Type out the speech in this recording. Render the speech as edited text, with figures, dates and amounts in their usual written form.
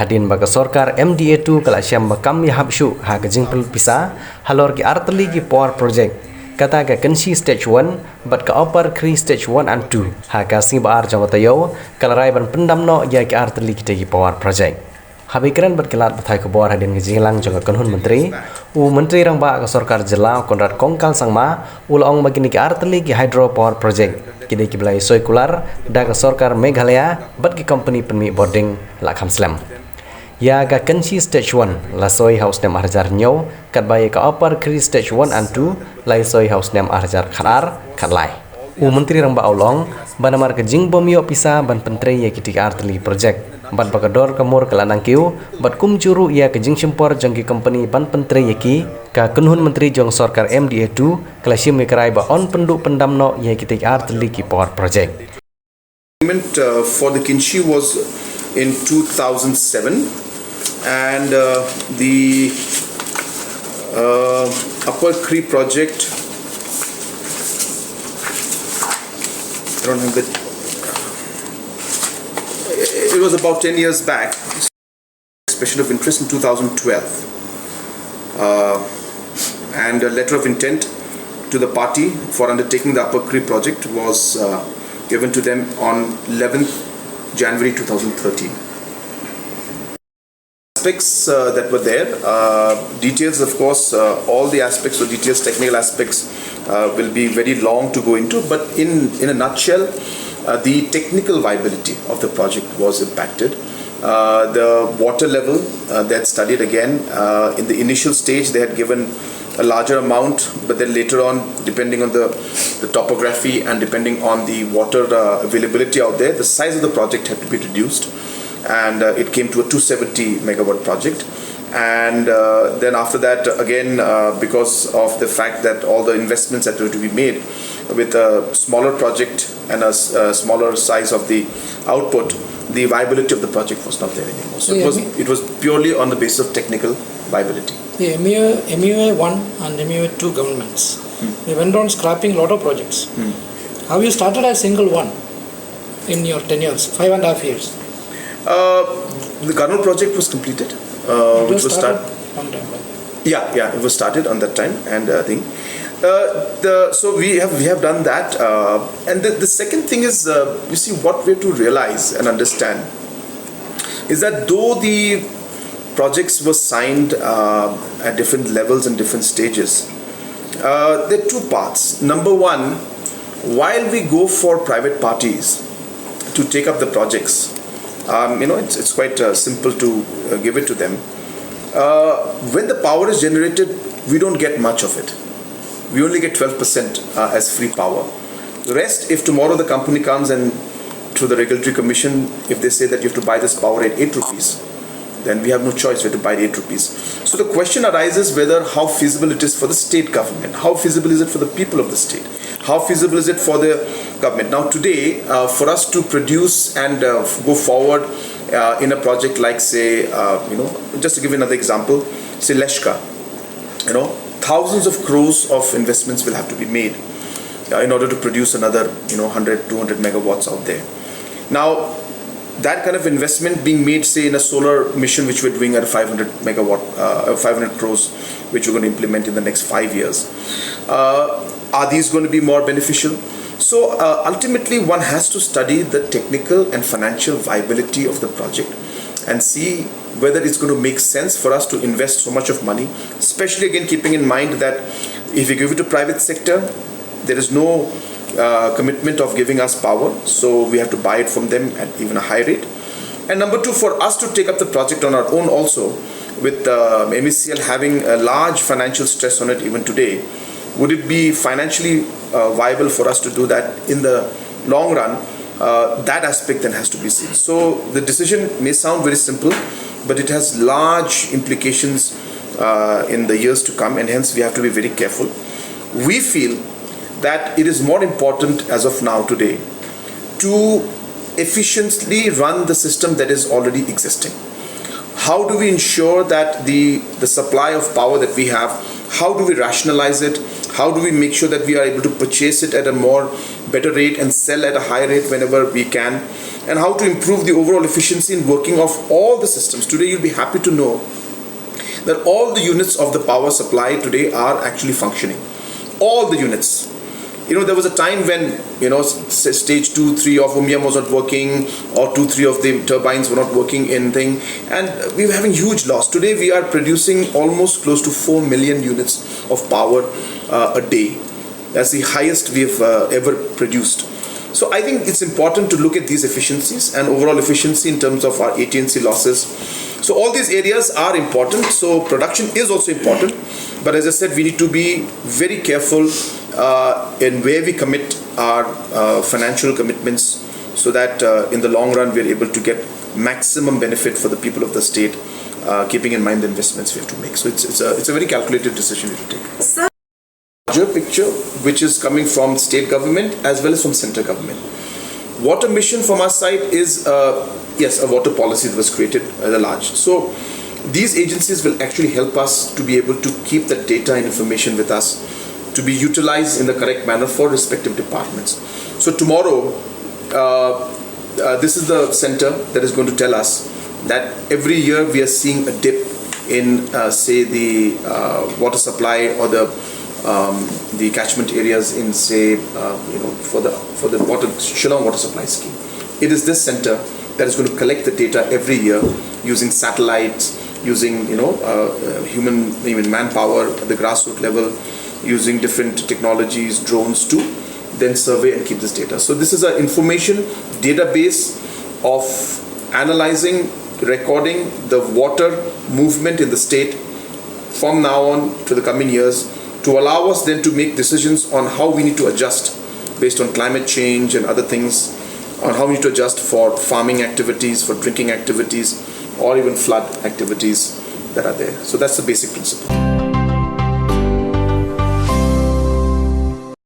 Hadin baga Sorkar MDA2 kala syam bakam Iahap syu ha ke Jingpynshna halor ki artli ki power project kata ke kensi stage 1 but ke upper kri stage 1 and 2 ha ka sngewbha jawatayo kala rai ban pendam no ya ki artli ki power project Habikran berkelat batai khubor hadin ke Jinglang jong kanhun menteri menteri rang ba ke Sorkar Jylla konrad kongkal sangma ulong bagini ki artli ki hydro power project kini ki belai soikular da ke Sorkar Meghalaya bat ki company penmi boarding lakham slam ya ga kanchi stage 1 la soi house nem arjar nyo kat baye ka upper kri stage 1 and 2 lai soi house nem arjar khanar khatlai menteri rang ba ulong banamar ke jingbomyo pisa ban pentri ya ki artli project ban bakador kamur kelanang kiu bat kum juru ia ke jingsimpor jangki company ban pentri yaki ka kunhun menteri jong Sorkar MDA2 klasim mikrai ba on Pynduh pendamno ia ki artli ki power project. For the Kinshi was in 2007 and the Upper Kri project I don't have the it was about 10 years back, expression of interest in 2012 and a letter of intent to the party for undertaking the Upper Kri project was given to them on 11th January 2013. Aspects that were there, details of course, all the aspects or details, technical aspects will be very long to go into, but in a nutshell, the technical viability of the project was impacted. The water level they had studied again. In the initial stage they had given a larger amount, but then later on, depending on the topography and depending on the water availability out there, the size of the project had to be reduced, and it came to a 270 megawatt project. And then after that again, because of the fact that all the investments that were to be made with a smaller project and a smaller size of the output, the viability of the project was not there anymore. So it was purely on the basis of technical viability. The MUA 1 and MUA 2 governments, they went on scrapping a lot of projects. Have you started a single one in your 10 years, 5.5 years? The Karnool project was completed. Which was started on time. Yeah, it was started on that time, and I think so we have done that. And the second thing is, you see, what we have to realize and understand is that though the projects were signed at different levels and different stages, there are two parts. Number one, while we go for private parties to take up the projects, it's quite simple to give it to them. When the power is generated, we don't get much of it. We only get 12% as free power. The rest, if tomorrow the company comes and through the regulatory commission, if they say that you have to buy this power at 8 rupees, then we have no choice, we have to buy 8 rupees. So the question arises whether how feasible it is for the state government, how feasible is it for the people of the state, how feasible is it for the government. Now today, for us to produce and go forward in a project like, say, just to give you another example, say Leshka, thousands of crores of investments will have to be made in order to produce another 100, 200 megawatts out there. Now, that kind of investment being made, say, in a solar mission which we're doing at 500 crores, which we're going to implement in the next 5 years. Are these going to be more beneficial? So ultimately, one has to study the technical and financial viability of the project and see whether it's going to make sense for us to invest so much of money, especially again keeping in mind that if we give it to private sector, there is no commitment of giving us power, so we have to buy it from them at even a high rate. And number two, for us to take up the project on our own also, with MECL having a large financial stress on it even today, would it be financially viable for us to do that in the long run? That aspect then has to be seen. So the decision may sound very simple, but it has large implications in the years to come, and hence we have to be very careful. We feel that it is more important as of now today to efficiently run the system that is already existing. How do we ensure that the supply of power that we have, how do we rationalize it? How do we make sure that we are able to purchase it at a better rate and sell at a higher rate whenever we can? and how to improve the overall efficiency and working of all the systems. Today you'll be happy to know that all the units of the power supply today are actually functioning. All the units. There was a time when, stage 2, 3 of Umiam was not working, or 2, 3 of the turbines were not working in thing, and we were having huge loss. Today we are producing almost close to 4 million units of power a day. That's the highest we have ever produced. So I think it's important to look at these efficiencies and overall efficiency in terms of our AT&C losses. So all these areas are important. So production is also important. But as I said, we need to be very careful in where we commit our financial commitments, so that in the long run we're able to get maximum benefit for the people of the state, keeping in mind the investments we have to make. So it's a very calculated decision we have to take. Sir. Larger picture, which is coming from state government as well as from central government. Water mission from our side is yes, a water policy that was created as a large. So these agencies will actually help us to be able to keep the data and information with us, to be utilized in the correct manner for respective departments. So tomorrow, this is the center that is going to tell us that every year we are seeing a dip in, say, the water supply or the catchment areas in, say, for the Shillong water supply scheme. It is this center that is going to collect the data every year using satellites, using human manpower at the grassroots level, using different technologies, drones, to then survey and keep this data. So this is an information database of analyzing, recording the water movement in the state from now on to the coming years, to allow us then to make decisions on how we need to adjust based on climate change and other things, on how we need to adjust for farming activities, for drinking activities, or even flood activities that are there. So that's the basic principle.